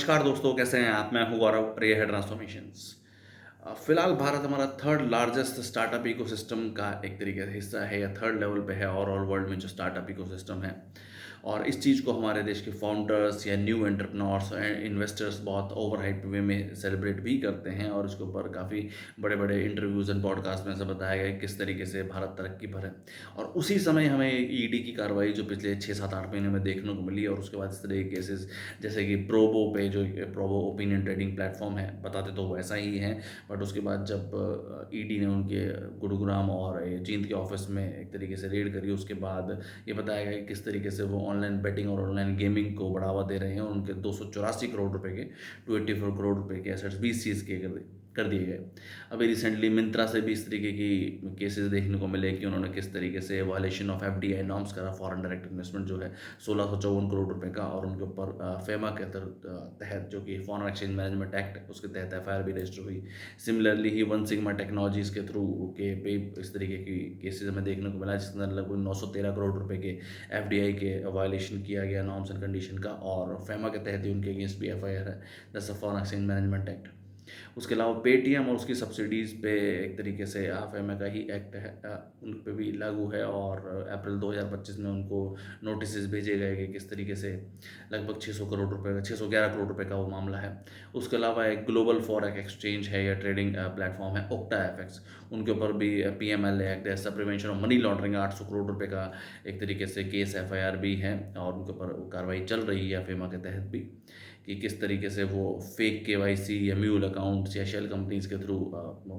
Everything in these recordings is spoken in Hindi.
नमस्कार दोस्तों, कैसे हैं आप? मैं हूँ गौरव, रे है ट्रांसफॉर्मेशंस। फिलहाल भारत हमारा थर्ड लार्जेस्ट स्टार्टअप इकोसिस्टम का एक तरीके से हिस्सा है या थर्ड लेवल पे है ओवरऑल वर्ल्ड में जो स्टार्टअप इकोसिस्टम है। और इस चीज़ को हमारे देश के फाउंडर्स या न्यू एंटरप्रेन्योर्स एंड इन्वेस्टर्स बहुत ओवरहाइप्ड वे में सेलिब्रेट भी करते हैं और इसके ऊपर काफ़ी बड़े-बड़े इंटरव्यूज़ एंड पॉडकास्ट में ऐसा बताया गया है किस तरीके से भारत तरक्की पर है। और उसी समय हमें ईडी की कार्रवाई जो पिछले 6, 7, 8 महीने में देखने को मिली और उसके बाद इस तरह के केसेज़ जैसे कि प्रोबो पे जो प्रोबो ओपिनियन ट्रेडिंग प्लेटफॉर्म है, बताते तो वैसा ही है, बट उसके बाद जब ईडी ने उनके गुरुग्राम और ये जींद के ऑफिस में एक तरीके से रेड करी, उसके बाद ये बताया गया कि किस तरीके से वो ऑनलाइन बेटिंग और ऑनलाइन गेमिंग को बढ़ावा दे रहे हैं और उनके 284 करोड़ रुपए के 284 करोड़ रुपए के एसेट्स भी सीज किए कर दिए गए। अभी रिसेंटली मिंत्रा से भी इस तरीके की केसेस देखने को मिले कि उन्होंने किस तरीके से वायलेशन ऑफ एफडीआई नॉर्म्स करा, फॉरेन डायरेक्ट इन्वेस्टमेंट जो है 1654 करोड़ रुपए का, और उनके ऊपर फेमा के तहत जो कि फॉरेन एक्सचेंज मैनेजमेंट एक्ट है उसके तहत एफआईआर भी रजिस्टर हुई। सिमिलरली ही वन सिग्मा टेक्नोलॉजीज के थ्रू के पे इस तरीके की केसेस हमें देखने को मिला जिसके अंदर लगभग 913 करोड़ रुपए के एफडीआई के वायलेशन किया गया नॉर्म्स एंड कंडीशन का, और फेमा के तहत ही उनके अगेंस्ट भी एफआईआर है, that's foreign exchange management act. उसके अलावा पेटीएम और उसकी सब्सिडीज़ पे एक तरीके से एफएमए का ही एक्ट है, उन पे भी लागू है, और अप्रैल 2025 में उनको नोटिस भेजे गए कि किस तरीके से लगभग 600 करोड़ रुपए का 611 करोड़ रुपए का वो मामला है। उसके अलावा एक ग्लोबल फॉरेक्स एक्सचेंज है या ट्रेडिंग प्लेटफॉर्म है ओक्टा एफएक्स, उनके ऊपर भी पीएमएलए एक्ट जैसा prevention of money laundering 800 crore रुपए का एक तरीके से केस एफआईआर भी है, और उनके ऊपर कार्रवाई चल रही है फेमा के तहत भी कि किस तरीके से वो फेक केवाईसी या म्यूल अकाउंट्स या शेल कंपनीज के थ्रू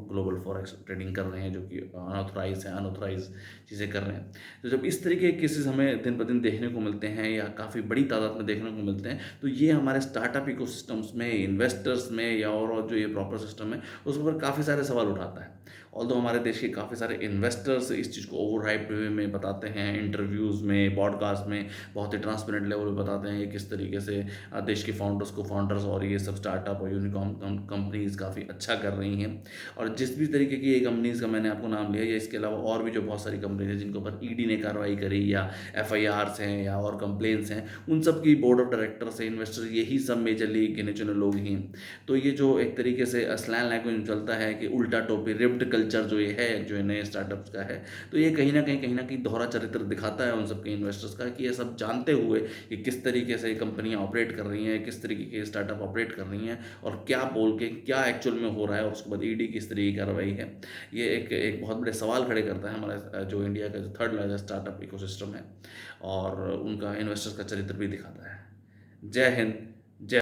ग्लोबल फॉरेक्स ट्रेडिंग कर रहे हैं जो कि अनऑथराइज है, अनऑथराइज चीज़ें कर रहे हैं। तो जब इस तरीके के केसेस हमें दिन ब दिन देखने को मिलते हैं या काफ़ी बड़ी तादाद में देखने को मिलते हैं, तो ये हमारे स्टार्टअप इकोसिस्टम्स में, इन्वेस्टर्स में या और जो ये प्रॉपर सिस्टम है उस पर काफ़ी सारे सवाल उठाता है। ऑल्दो हमारे देश के काफ़ी सारे इन्वेस्टर्स इस चीज़ को ओवर हाइप वे में बताते हैं, इंटरव्यूज़ में, पॉडकास्ट में बहुत ही ट्रांसपेरेंट लेवल पे बताते हैं कि किस तरीके से देश के फाउंडर्स और ये सब स्टार्टअप और यूनिकॉर्न कंपनीज काफ़ी अच्छा कर रही हैं। और जिस भी तरीके की ये कंपनीज का मैंने आपको नाम लिया, या इसके अलावा और भी जो बहुत सारी कंपनीज हैं जिनके ऊपर ईडी ने कार्रवाई करी या एफआईआर्स हैं या और कंप्लेंट्स हैं, उन सब की बोर्ड ऑफ डायरेक्टर्स से इन्वेस्टर यही सब मेजरली गिने चुने लोग ही हैं। तो ये जो एक तरीके से स्लैंग लैंग्वेज में चलता है कि उल्टा टोपी रिप्ड कल्चर जो ये है जो नए स्टार्टअप्स का है, तो ये कहीं ना कहीं दोहरा चरित्र दिखाता है उन सबके इन्वेस्टर्स का, कि ये सब जानते हुए कि किस तरीके से कंपनियां ऑपरेट कर रही हैं, किस तरीके के स्टार्टअप ऑपरेट कर रही हैं और क्या बोल के क्या एक्चुअल में हो रहा है, और उसके बाद ईडी किस तरीके की कार्रवाई है, ये एक बहुत बड़े सवाल खड़े करता है हमारा जो इंडिया का जो थर्ड लार्जेस्ट स्टार्टअप इकोसिस्टम है, और उनका इन्वेस्टर्स का चरित्र भी दिखाता है। जय हिंद,